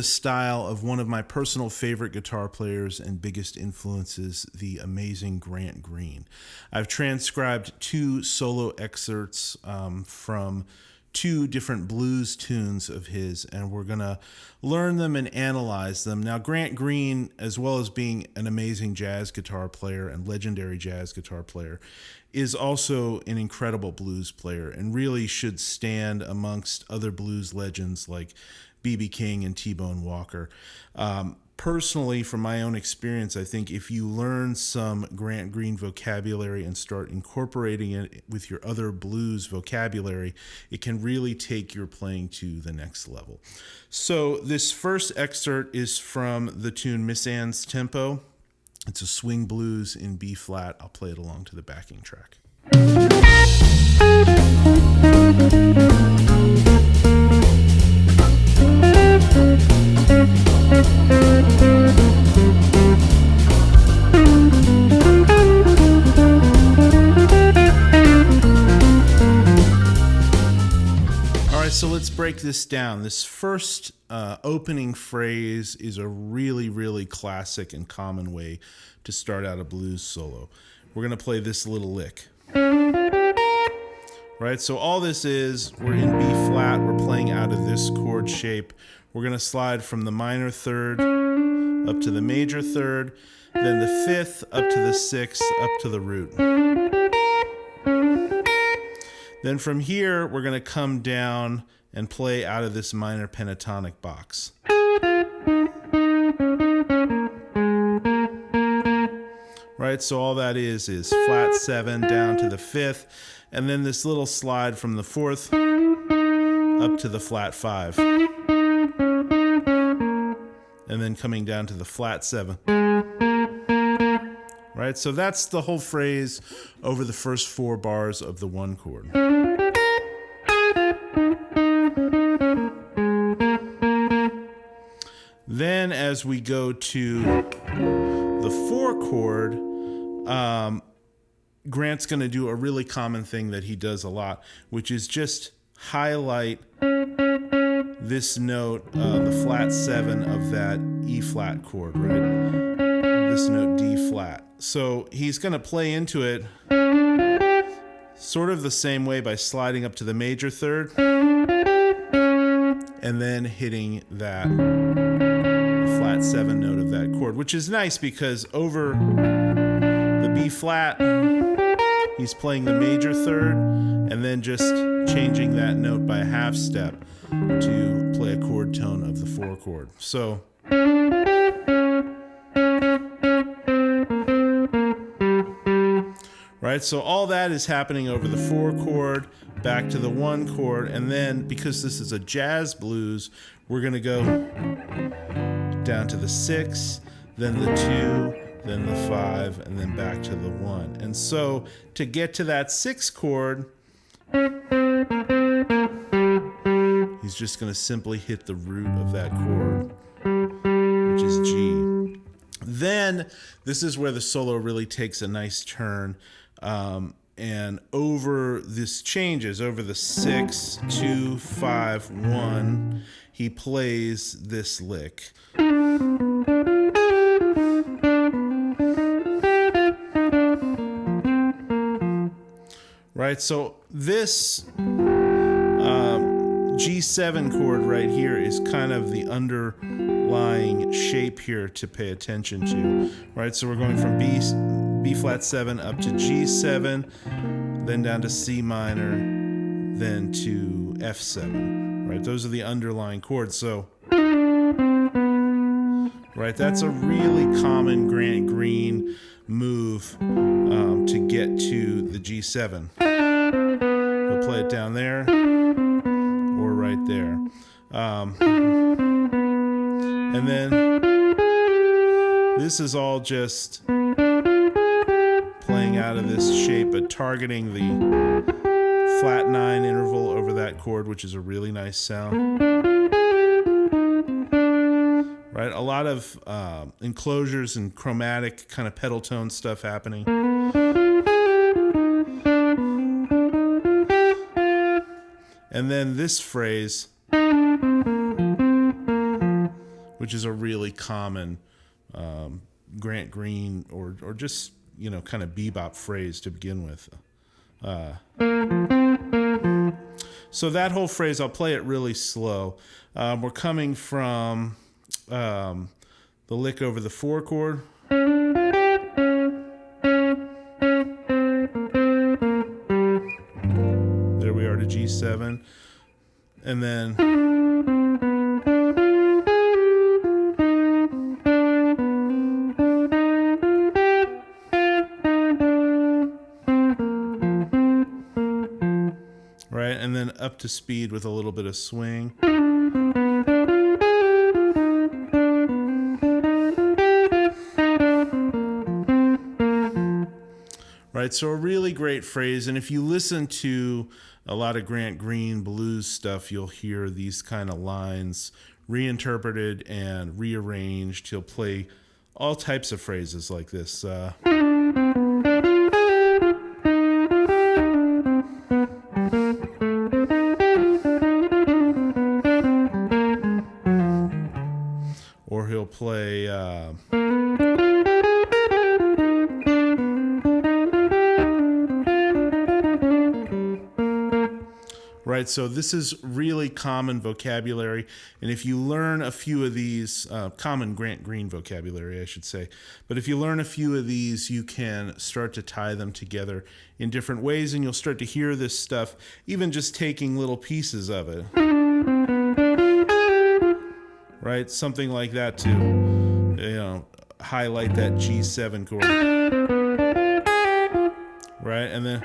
style of one of my personal favorite guitar players and biggest influences, the amazing Grant Green. I've transcribed 2 solo excerpts from 2 different blues tunes of his, and we're going to learn them and analyze them. Now, Grant Green, as well as being an amazing jazz guitar player and legendary jazz guitar player, is also an incredible blues player and really should stand amongst other blues legends like B.B. King and T-Bone Walker. Personally, from my own experience, I think if you learn some Grant Green vocabulary and start incorporating it with your other blues vocabulary, it can really take your playing to the next level. So this first excerpt is from the tune Miss Ann's Tempo. It's a swing blues in B flat. I'll play it along to the backing track. So let's break this down. This first opening phrase is a really, really classic and common way to start out a blues solo. We're going to play this little lick. Right, so all this is, we're in B flat, we're playing out of this chord shape. We're going to slide from the minor third up to the major third, then the fifth up to the sixth, up to the root. Then from here, we're going to come down and play out of this minor pentatonic box. Right, so all that is flat 7 down to the 5th, and then this little slide from the 4th up to the flat 5. And then coming down to the flat 7. Right, so that's the whole phrase over the first 4 bars of the 1 chord. Then as we go to the 4 chord, Grant's going to do a really common thing that he does a lot, which is just highlight this note, the flat 7 of that E flat chord, right? This note D flat. So he's going to play into it sort of the same way by sliding up to the major third and then hitting that flat 7 note of that chord, which is nice because over the B flat, he's playing the major third and then just changing that note by a half step to play a chord tone of the 4 chord. So right, so all that is happening over the 4 chord, back to the 1 chord, and then because this is a jazz blues, we're going to go down to the 6, then the 2, then the 5, and then back to the 1. And so to get to that 6 chord, he's just going to simply hit the root of that chord, which is G. Then this is where the solo really takes a nice turn. And over this changes, over the 6, 2, 5, 1, he plays this lick. Right, so this G7 chord right here is kind of the underlying shape here to pay attention to. Right, so we're going from B flat 7 up to G7, then down to C minor, then to F7. Right, those are the underlying chords. So, right, that's a really common Grant Green move to get to the G7. He'll play it down there or right there. And then this is all just playing out of this shape, but targeting the flat 9 interval over that chord, which is a really nice sound. Right, a lot of enclosures and chromatic kind of pedal tone stuff happening. And then this phrase which is a really common Grant Green or just, you know, kind of bebop phrase to begin with. So that whole phrase, I'll play it really slow. We're coming from the lick over the 4 chord. There we are to G7. And then right, and then up to speed with a little bit of swing. Right, so a really great phrase, and if you listen to a lot of Grant Green blues stuff, you'll hear these kind of lines reinterpreted and rearranged. He'll play all types of phrases like this. Or he'll play right, so this is really common vocabulary, and if you learn a few of these, common Grant Green vocabulary, I should say, but if you learn a few of these, you can start to tie them together in different ways, and you'll start to hear this stuff, even just taking little pieces of it. Right, something like that to, you know, highlight that G7 chord. Right, and then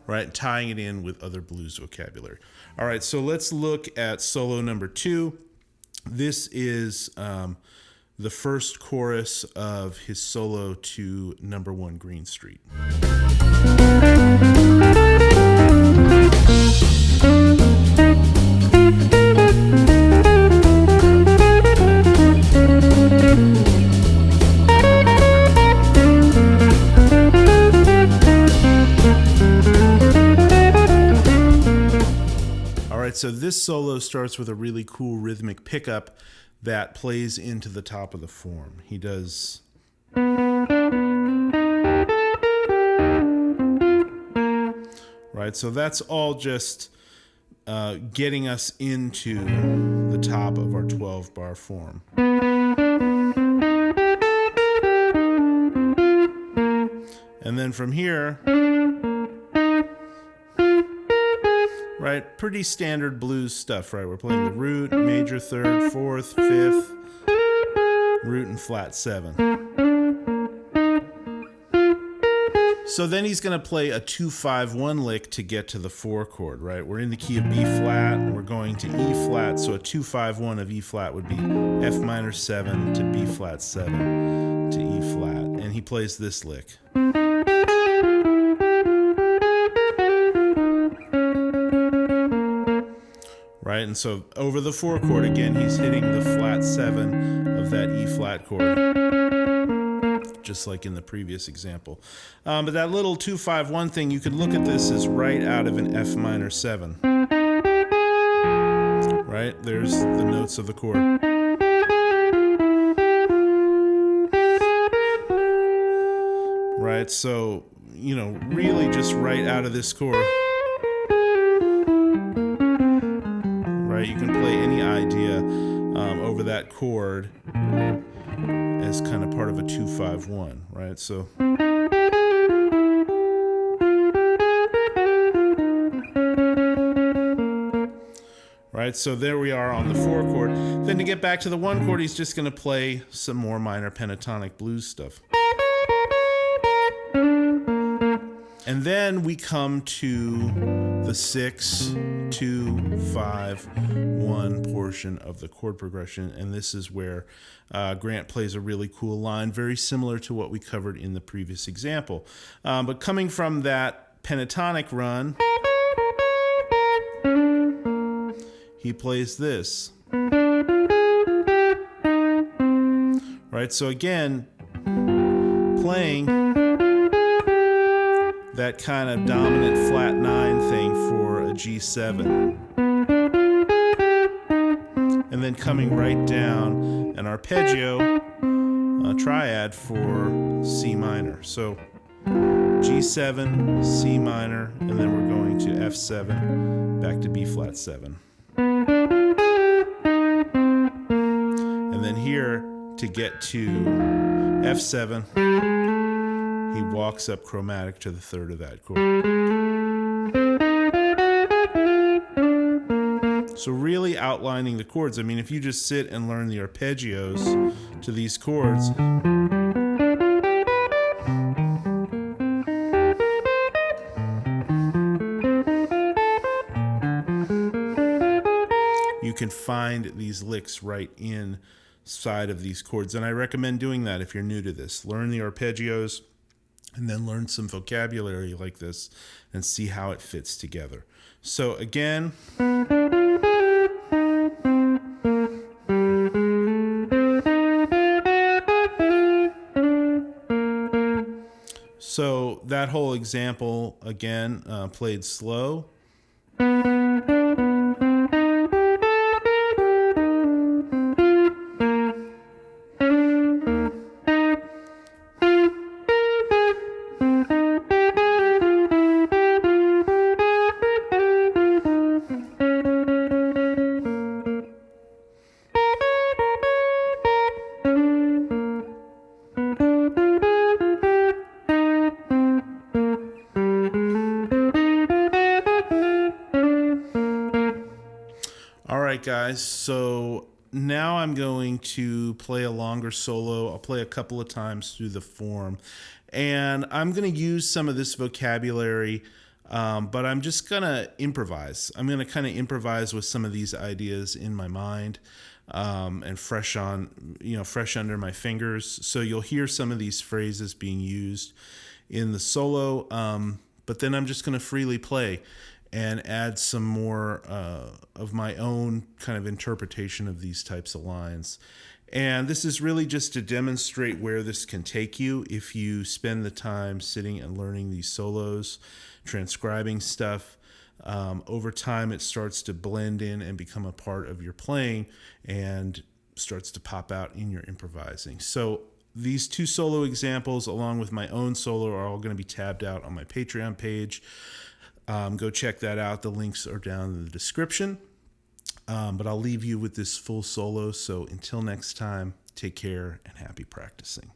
right, tying it in with other blues vocabulary. All right, so let's look at solo number 2. This is the first chorus of his solo to number 1 Green Street. So this solo starts with a really cool rhythmic pickup that plays into the top of the form. He does right, so that's all just getting us into the top of our 12-bar form. And then from here, right, pretty standard blues stuff, right? We're playing the root, major third, fourth, fifth, root, and flat 7. So then he's going to play a 2-5-1 lick to get to the 4 chord, right? We're in the key of B flat, and we're going to E flat, so a 2-5-1 of E flat would be F minor 7 to B flat 7 to E flat, and he plays this lick. Right, and so over the 4 chord again, he's hitting the flat 7 of that E flat chord, just like in the previous example. But that little 2-5-1 thing, you could look at this as right out of an F minor 7. Right, there's the notes of the chord. Right, so, you know, really just right out of this chord. You can play any idea over that chord as kind of part of a 2-5-1, right? So, right, so there we are on the 4 chord. Then to get back to the 1 chord, he's just going to play some more minor pentatonic blues stuff. And then we come to the 6-2-5-1 portion of the chord progression, and this is where Grant plays a really cool line, very similar to what we covered in the previous example. But coming from that pentatonic run, he plays this. Right, so again, playing that kind of dominant flat 9 thing for a G7. And then coming right down an arpeggio, a triad for C minor. So G7, C minor, and then we're going to F7, back to B flat 7. And then here, to get to F7, he walks up chromatic to the third of that chord. So really outlining the chords. I mean, if you just sit and learn the arpeggios to these chords, you can find these licks right inside of these chords. And I recommend doing that if you're new to this. Learn the arpeggios and then learn some vocabulary like this and see how it fits together. So again, so that whole example again played slow. All right, guys, so now I'm going to play a longer solo. I'll play a couple of times through the form, and I'm going to use some of this vocabulary, but I'm just going to improvise. I'm going to kind of improvise with some of these ideas in my mind and fresh under my fingers. So you'll hear some of these phrases being used in the solo, but then I'm just going to freely play and add some more of my own kind of interpretation of these types of lines. And this is really just to demonstrate where this can take you if you spend the time sitting and learning these solos, transcribing stuff. Over time, it starts to blend in and become a part of your playing and starts to pop out in your improvising. So these two solo examples, along with my own solo, are all going to be tabbed out on my Patreon page. Go check that out. The links are down in the description. But I'll leave you with this full solo. So until next time, take care and happy practicing.